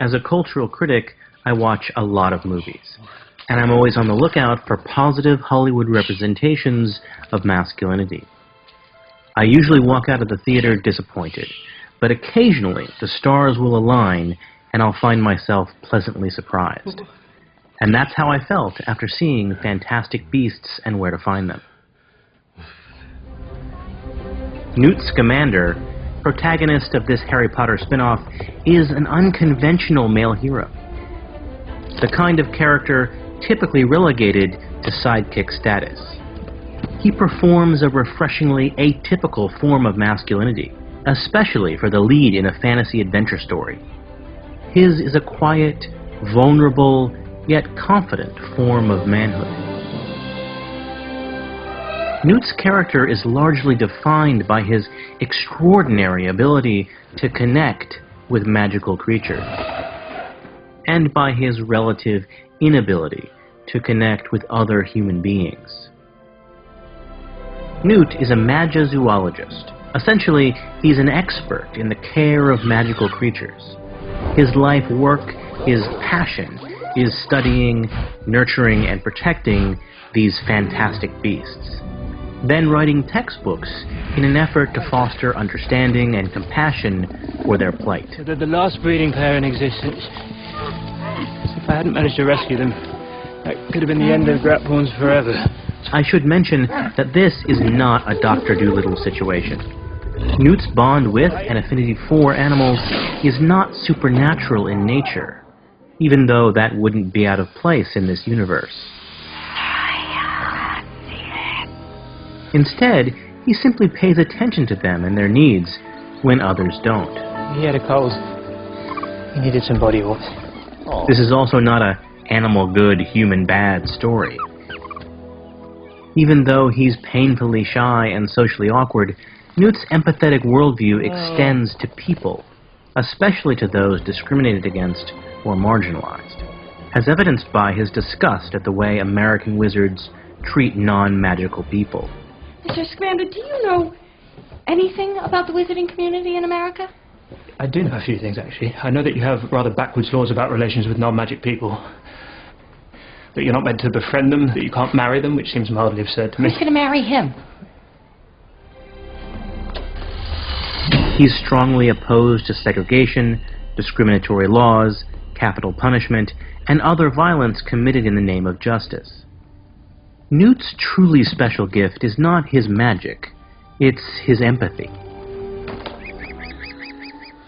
As a cultural critic, I watch a lot of movies, and I'm always on the lookout for positive Hollywood representations of masculinity. I usually walk out of the theater disappointed, but occasionally the stars will align and I'll find myself pleasantly surprised. And that's how I felt after seeing Fantastic Beasts and Where to Find Them. Newt Scamander, protagonist of this Harry Potter spin-off, is an unconventional male hero. The kind of character typically relegated to sidekick status. He performs a refreshingly atypical form of masculinity, especially for the lead in a fantasy adventure story. His is a quiet, vulnerable, yet confident form of manhood. Newt's character is largely defined by his extraordinary ability to connect with magical creatures, and by his relative inability to connect with other human beings. Newt is a magizoologist. Essentially, he's an expert in the care of magical creatures. His life work, his passion, is studying, nurturing, and protecting these fantastic beasts, then writing textbooks in an effort to foster understanding and compassion for their plight. They're the last breeding pair in existence. If I hadn't managed to rescue them, that could have been the end of Grapphorns forever. I should mention that this is not a Dr. Dolittle situation. Newt's bond with and affinity for animals is not supernatural in nature, even though that wouldn't be out of place in this universe. Instead, he simply pays attention to them and their needs when others don't. He had a cold. He needed some body warmth. This is also not a animal good, human bad story. Even though he's painfully shy and socially awkward, Newt's empathetic worldview extends to people, especially to those discriminated against or marginalized, as evidenced by his disgust at the way American wizards treat non-magical people. Mr. Scamander, do you know anything about the wizarding community in America? I do know a few things, actually. I know that you have rather backwards laws about relations with non-magic people. That you're not meant to befriend them, that you can't marry them, which seems mildly absurd to me. Who's going to marry him? He's strongly opposed to segregation, discriminatory laws, capital punishment, and other violence committed in the name of justice. Newt's truly special gift is not his magic, it's his empathy.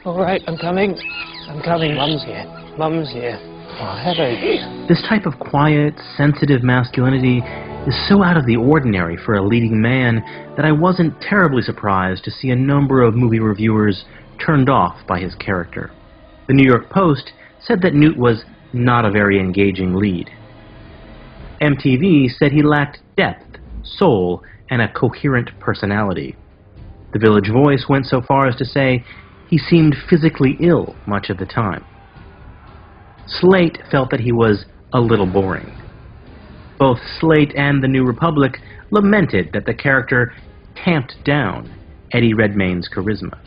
All right, I'm coming. I'm coming. Mum's here. Mum's here. Oh, hello. This type of quiet, sensitive masculinity is so out of the ordinary for a leading man that I wasn't terribly surprised to see a number of movie reviewers turned off by his character. The New York Post said that Newt was not a very engaging lead. MTV said he lacked depth, soul, and a coherent personality. The Village Voice went so far as to say he seemed physically ill much of the time. Slate felt that he was a little boring. Both Slate and the New Republic lamented that the character tamped down Eddie Redmayne's charisma.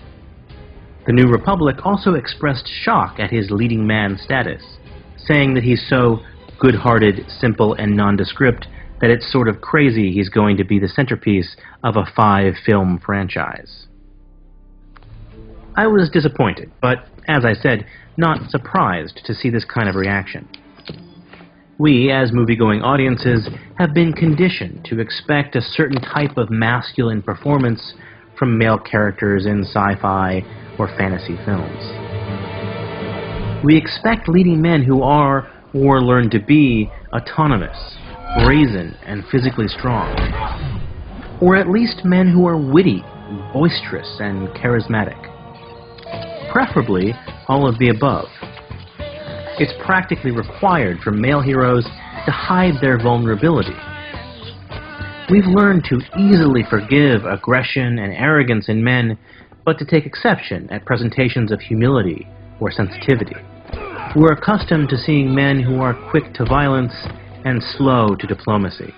The New Republic also expressed shock at his leading man status, saying that he's so good-hearted, simple, and nondescript that it's sort of crazy he's going to be the centerpiece of a 5-film franchise. I was disappointed, but, as I said, not surprised to see this kind of reaction. We, as movie-going audiences, have been conditioned to expect a certain type of masculine performance from male characters in sci-fi or fantasy films. We expect leading men who are, or learn to be, autonomous, brazen, and physically strong. Or at least men who are witty, boisterous, and charismatic. Preferably, all of the above. It's practically required for male heroes to hide their vulnerability. We've learned to easily forgive aggression and arrogance in men, but to take exception at presentations of humility or sensitivity. We're accustomed to seeing men who are quick to violence and slow to diplomacy.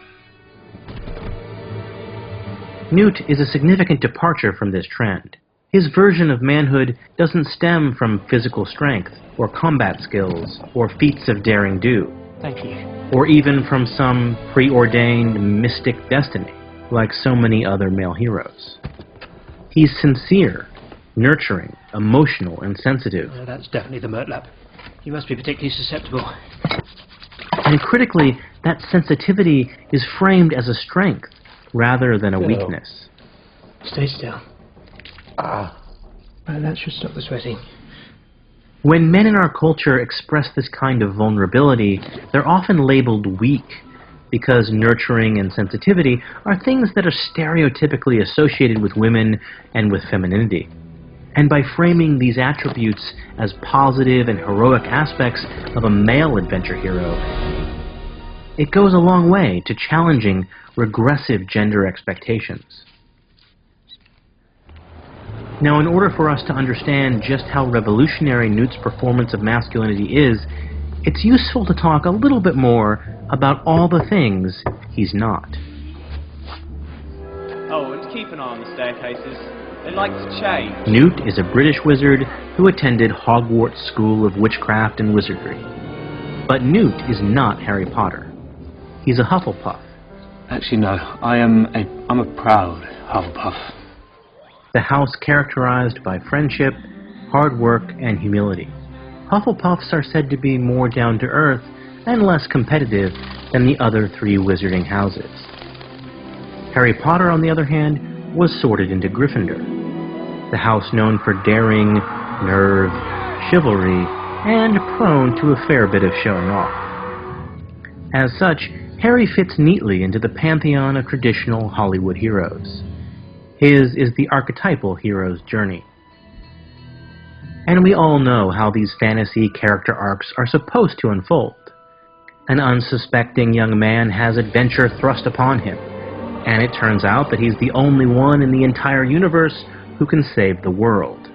Newt is a significant departure from this trend. His version of manhood doesn't stem from physical strength, or combat skills, or feats of daring do. Thank you. Or even from some preordained mystic destiny, like so many other male heroes. He's sincere, nurturing, emotional, and sensitive. That's definitely the Murtlap. You must be particularly susceptible. And critically, that sensitivity is framed as a strength rather than a weakness. Stay still. That should stop the sweating. When men in our culture express this kind of vulnerability, they're often labeled weak, because nurturing and sensitivity are things that are stereotypically associated with women and with femininity. And by framing these attributes as positive and heroic aspects of a male adventure hero, it goes a long way to challenging regressive gender expectations. Now, in order for us to understand just how revolutionary Newt's performance of masculinity is, it's useful to talk a little bit more about all the things he's not. Oh, and keep an eye on the staircases. They like to change. Newt is a British wizard who attended Hogwarts School of Witchcraft and Wizardry. But Newt is not Harry Potter. He's a Hufflepuff. Actually, no. I'm a proud Hufflepuff. The house characterized by friendship, hard work, and humility. Hufflepuffs are said to be more down-to-earth and less competitive than the other three wizarding houses. Harry Potter, on the other hand, was sorted into Gryffindor, the house known for daring, nerve, chivalry, and prone to a fair bit of showing off. As such, Harry fits neatly into the pantheon of traditional Hollywood heroes. His is the archetypal hero's journey. And we all know how these fantasy character arcs are supposed to unfold. An unsuspecting young man has adventure thrust upon him, and it turns out that he's the only one in the entire universe who can save the world.